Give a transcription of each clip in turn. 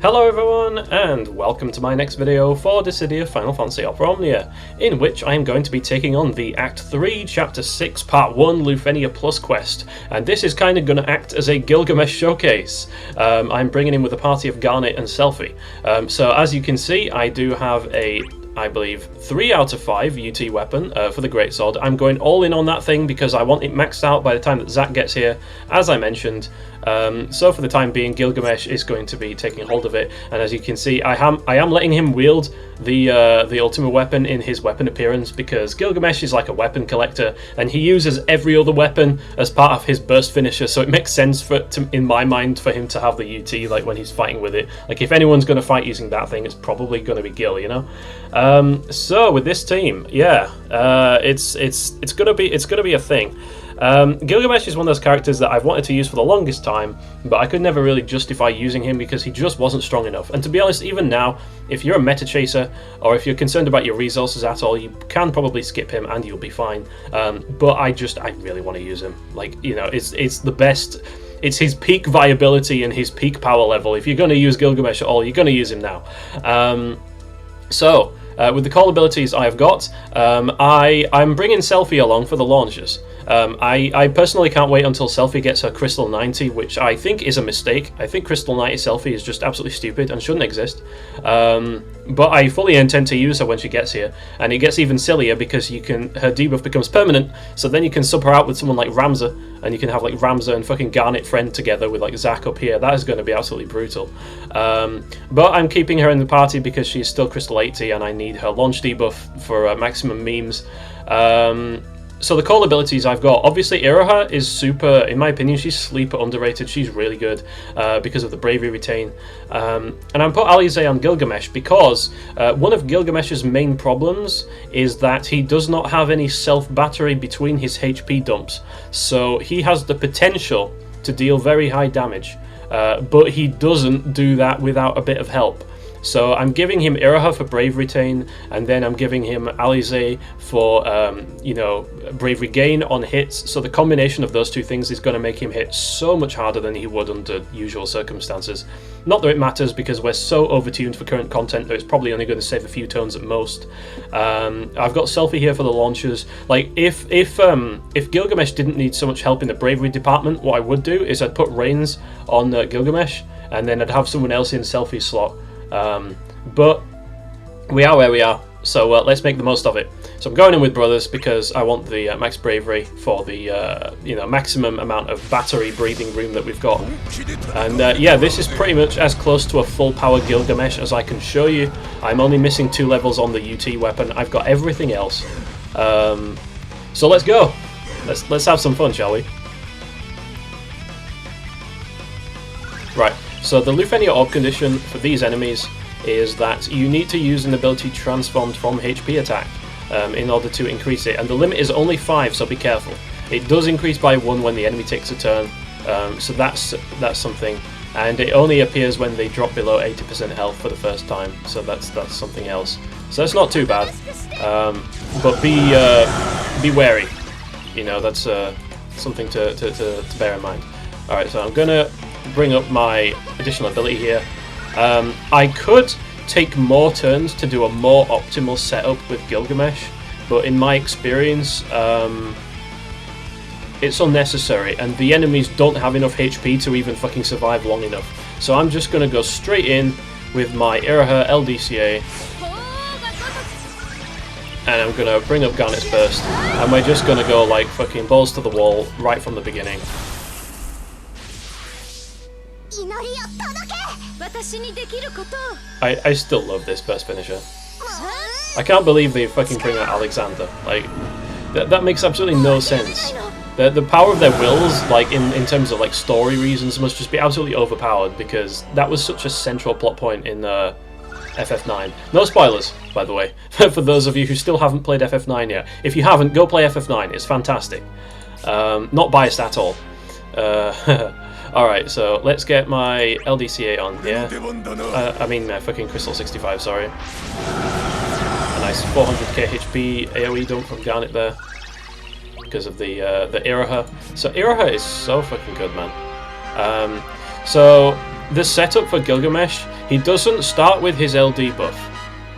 Hello everyone, and welcome to my next video for Dissidia Final Fantasy Opera Omnia, in which I am going to be taking on the Act 3, Chapter 6, Part 1 Lufenia Plus quest, and this is kind of going to act as a Gilgamesh showcase. I'm bringing in with a party of Garnet and Selphie. So as you can see, I do have a, I believe, 3 out of 5 UT weapon for the Greatsword. I'm going all in on that thing because I want it maxed out by the time that Zack gets here, as I mentioned. So for the time being, Gilgamesh is going to be taking hold of it, and as you can see, I am letting him wield the ultimate weapon in his weapon appearance, because Gilgamesh is like a weapon collector, and he uses every other weapon as part of his burst finisher, so it makes sense in my mind for him to have the UT, like when he's fighting with it. Like if anyone's going to fight using that thing, it's probably going to be Gil, you know. So with this team, yeah, it's gonna be a thing. Gilgamesh is one of those characters that I've wanted to use for the longest time, but I could never really justify using him because he just wasn't strong enough. And to be honest, even now, if you're a meta chaser, or if you're concerned about your resources at all, you can probably skip him and you'll be fine. But I really want to use him. Like, you know, it's the best. It's his peak viability and his peak power level. If you're going to use Gilgamesh at all, you're going to use him now. With the call abilities I've got, I'm bringing Selphie along for the launches. I personally can't wait until Selphie gets her Crystal 90, which I think is a mistake. I think Crystal 90 Selphie is just absolutely stupid and shouldn't exist. But I fully intend to use her when she gets here, and it gets even sillier because her debuff becomes permanent, so then you can sub her out with someone like Ramza, and you can have like Ramza and fucking Garnet friend together with like Zack up here. That is going to be absolutely brutal. But I'm keeping her in the party because she's still Crystal 80 and I need her launch debuff for maximum memes. So the call abilities I've got, obviously Iroha is super, in my opinion, she's sleeper underrated. She's really good because of the Bravery Retain. And I'm put Alize on Gilgamesh because one of Gilgamesh's main problems is that he does not have any self-battery between his HP dumps. So he has the potential to deal very high damage, but he doesn't do that without a bit of help. So I'm giving him Iroha for Bravery Retain, and then I'm giving him Alize for, you know, Bravery Gain on hits. So the combination of those two things is going to make him hit so much harder than he would under usual circumstances. Not that it matters, because we're so overtuned for current content that it's probably only going to save a few tones at most. I've got Selphie here for the launches. Like, if Gilgamesh didn't need so much help in the Bravery department, what I would do is I'd put Reigns on Gilgamesh, and then I'd have someone else in Selphie's slot. But we are where we are, so let's make the most of it. So I'm going in with brothers because I want the max bravery for the you know, maximum amount of battery breathing room that we've got. And yeah, this is pretty much as close to a full power Gilgamesh as I can show you. I'm only missing 2 levels on the UT weapon. I've got everything else. So let's go. Let's have some fun, shall we? Right. So the Lufenia orb condition for these enemies is that you need to use an ability transformed from HP attack in order to increase it, and the limit is only 5, so be careful. It does increase by 1 when the enemy takes a turn, so that's something, and it only appears when they drop below 80% health for the first time, so that's something else. So that's not too bad, but be wary. You know, that's something to bear in mind. All right, so I'm gonna bring up my additional ability here. I could take more turns to do a more optimal setup with Gilgamesh, but in my experience, it's unnecessary, and the enemies don't have enough HP to even fucking survive long enough. So I'm just gonna go straight in with my Iroha LDCA, and I'm gonna bring up Garnet's Burst, and we're just gonna go like fucking balls to the wall right from the beginning. I still love this burst finisher. I can't believe they fucking bring out Alexander. Like, that makes absolutely no sense. The power of their wills, like in terms of like story reasons, must just be absolutely overpowered, because that was such a central plot point in FF9. No spoilers, by the way, for those of you who still haven't played FF9 yet. If you haven't, go play FF9. It's fantastic. Not biased at all. Alright, so let's get my LDCA on here. I mean, fucking Crystal 65, sorry. A nice 400k HP AoE dump from Garnet there, because of the Iroha. So Iroha is so fucking good, man. So the setup for Gilgamesh, he doesn't start with his LD buff.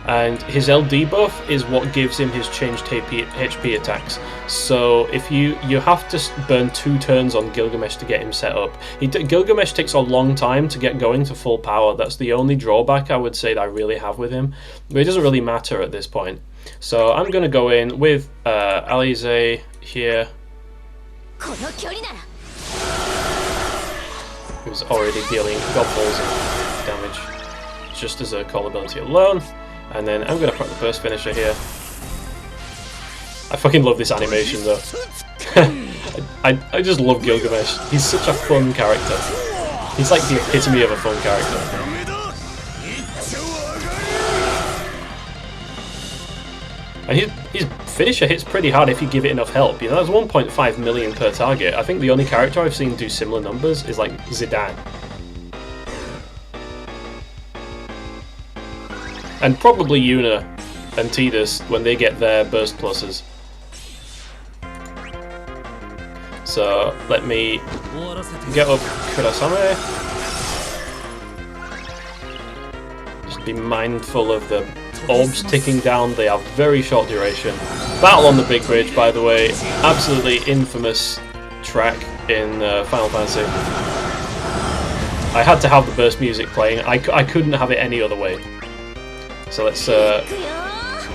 And his LD buff is what gives him his changed HP attacks. So if you have to burn 2 turns on Gilgamesh to get him set up. Gilgamesh takes a long time to get going to full power. That's the only drawback I would say that I really have with him. But it doesn't really matter at this point. So I'm going to go in with Alize here, who's already dealing gobballs of damage just as a call ability alone. And then I'm going to put the burst finisher here. I fucking love this animation though. I just love Gilgamesh. He's such a fun character. He's like the epitome of a fun character. And his finisher hits pretty hard if you give it enough help. You know, that's 1.5 million per target. I think the only character I've seen do similar numbers is like Zidane. And probably Yuna and Tidus when they get their burst pluses. So let me get up Kurasame. Just be mindful of the orbs ticking down. They have very short duration. Battle on the big bridge, by the way, absolutely infamous track in Final Fantasy. I had to have the burst music playing. I couldn't have it any other way. So let's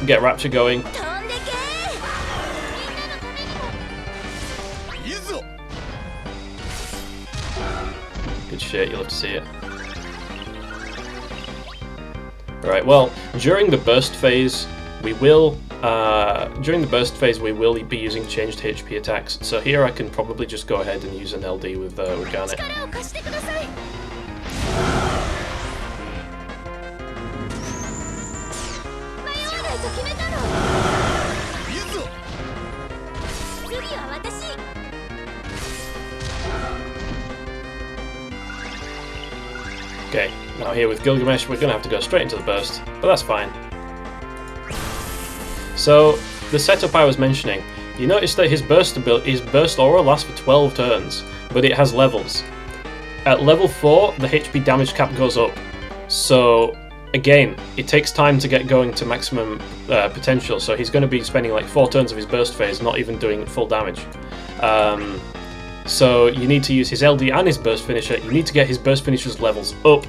get Rapture going. Good shit, you'll have to see it. Right, well, during the burst phase, we will be using changed HP attacks. So here I can probably just go ahead and use an LD with Garnet. Okay, now here with Gilgamesh, we're going to have to go straight into the burst, but that's fine. So, the setup I was mentioning, you notice that his burst aura lasts for 12 turns, but it has levels. At level 4, the HP damage cap goes up, so again, it takes time to get going to maximum potential, so he's going to be spending like 4 turns of his burst phase not even doing full damage. So you need to use his LD and his burst finisher. You need to get his burst finisher's levels up,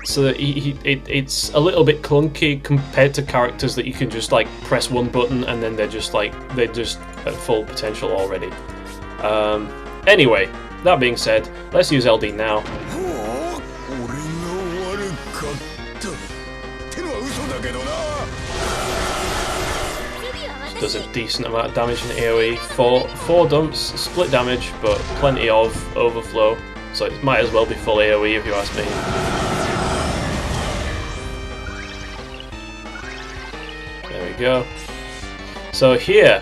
so that it's a little bit clunky compared to characters that you can just like press one button and then they're just at full potential already. Anyway, that being said, let's use LD now. Does a decent amount of damage in AoE. 4 dumps, split damage, but plenty of overflow, so it might as well be full AoE if you ask me. There we go. So here,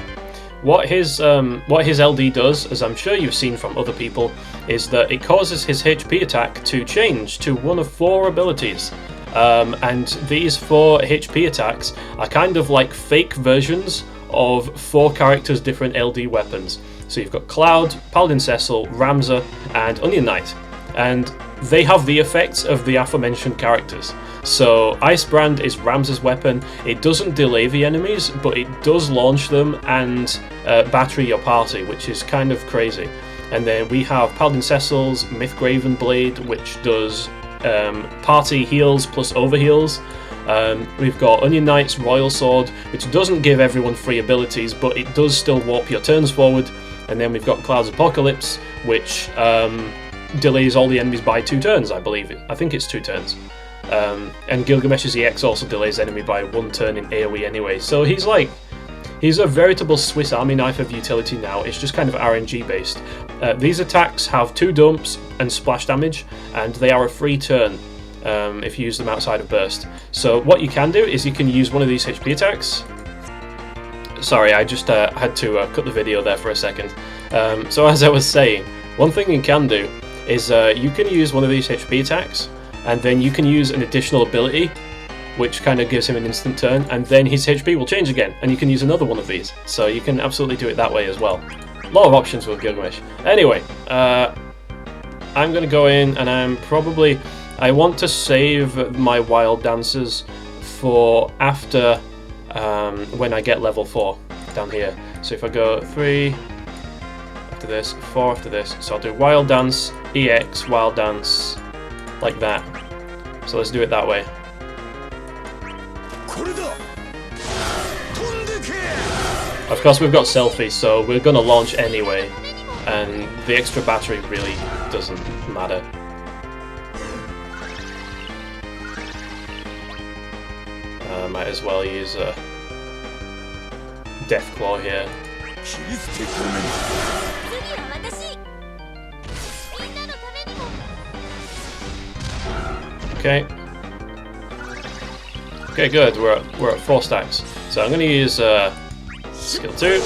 what his LD does, as I'm sure you've seen from other people, is that it causes his HP attack to change to one of 4 abilities. And these 4 HP attacks are kind of like fake versions of 4 characters' different LD weapons. So you've got Cloud, Paladin Cecil, Ramza, and Onion Knight. And they have the effects of the aforementioned characters. So Ice Brand is Ramza's weapon. It doesn't delay the enemies, but it does launch them and battery your party, which is kind of crazy. And then we have Paladin Cecil's Mythgraven Blade, which does party heals plus overheals. We've got Onion Knight's Royal Sword, which doesn't give everyone free abilities, but it does still warp your turns forward. And then we've got Cloud's Apocalypse, which delays all the enemies by 2 turns, I believe. I think it's 2 turns. And Gilgamesh's EX also delays enemy by 1 turn in AoE anyway. So he's a veritable Swiss Army knife of utility now. It's just kind of RNG based. These attacks have 2 dumps and splash damage, and they are a free turn if you use them outside of burst. So what you can do is you can use one of these HP attacks. Sorry, I just had to cut the video there for a second. So as I was saying, one thing you can do is you can use one of these HP attacks, and then you can use an additional ability, which kind of gives him an instant turn, and then his HP will change again, and you can use another one of these. So you can absolutely do it that way as well. A lot of options with Gilgamesh. Anyway, I'm going to go in, and I'm probably... I want to save my wild dances for after when I get level 4 down here. So if I go 3 after this, 4 after this, so I'll do wild dance, EX, wild dance, like that. So let's do it that way. Of course we've got Selphie, so we're gonna launch anyway, and the extra battery really doesn't matter. Might as well use a Death Claw here. Okay. Okay, good. We're at 4 stacks. So I'm going to use skill 2,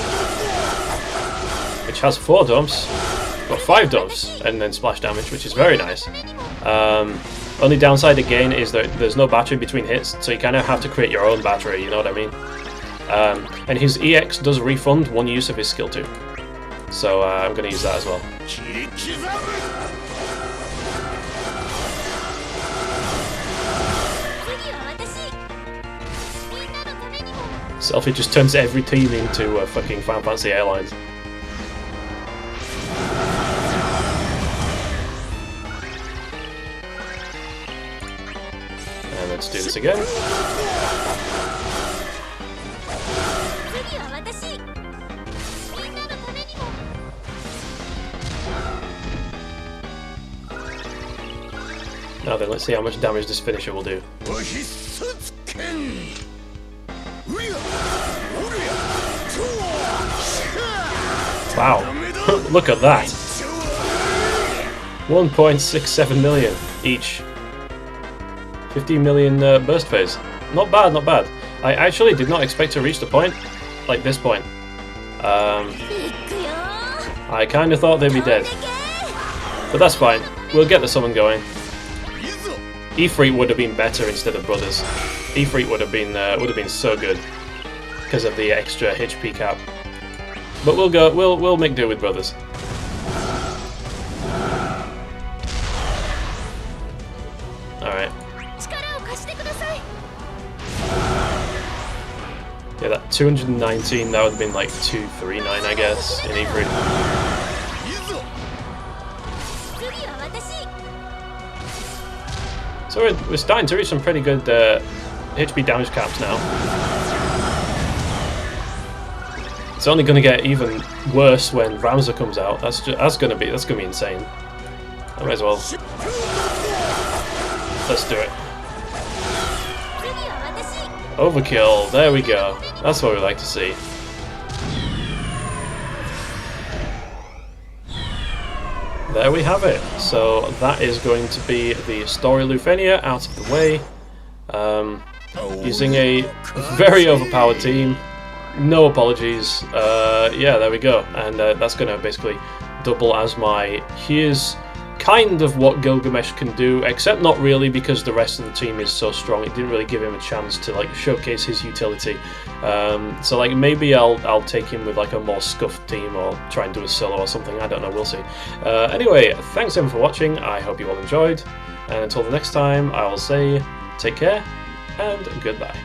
which has 4 dumps, got 5 dumps, and then splash damage, which is very nice. Only downside again is that there's no battery between hits, so you kind of have to create your own battery, you know what I mean? And his EX does refund 1 use of his skill 2, so I'm going to use that as well. Selphie just turns every team into fucking Final Fantasy Airlines. And let's do this again. Now then, let's see how much damage this finisher will do. Wow, look at that! 1.67 million each. 15 million burst phase. Not bad, not bad. I actually did not expect to reach the point, like this point. I kind of thought they'd be dead. But that's fine, we'll get the summon going. Ifrit would have been better instead of Brothers. Ifrit would have been so good because of the extra HP cap. But we'll make do with Brothers. Alright. Yeah, that 219, that would have been like 239, I guess, in Ifrit. So we're starting to reach some pretty good HP damage caps now. It's only going to get even worse when Ramza comes out. That's going to be insane. I might as well. Let's do it. Overkill. There we go. That's what we like to see. There we have it. So that is going to be the story Lufenia out of the way. Using a very overpowered team. No apologies. Yeah, there we go. And that's going to basically double as my... Here's kind of what Gilgamesh can do, except not really, because the rest of the team is so strong. It didn't really give him a chance to like showcase his utility. So like maybe I'll take him with like a more scuffed team, or try and do a solo or something. I don't know. We'll see. Anyway, thanks everyone for watching. I hope you all enjoyed. And until the next time, I will say take care and goodbye.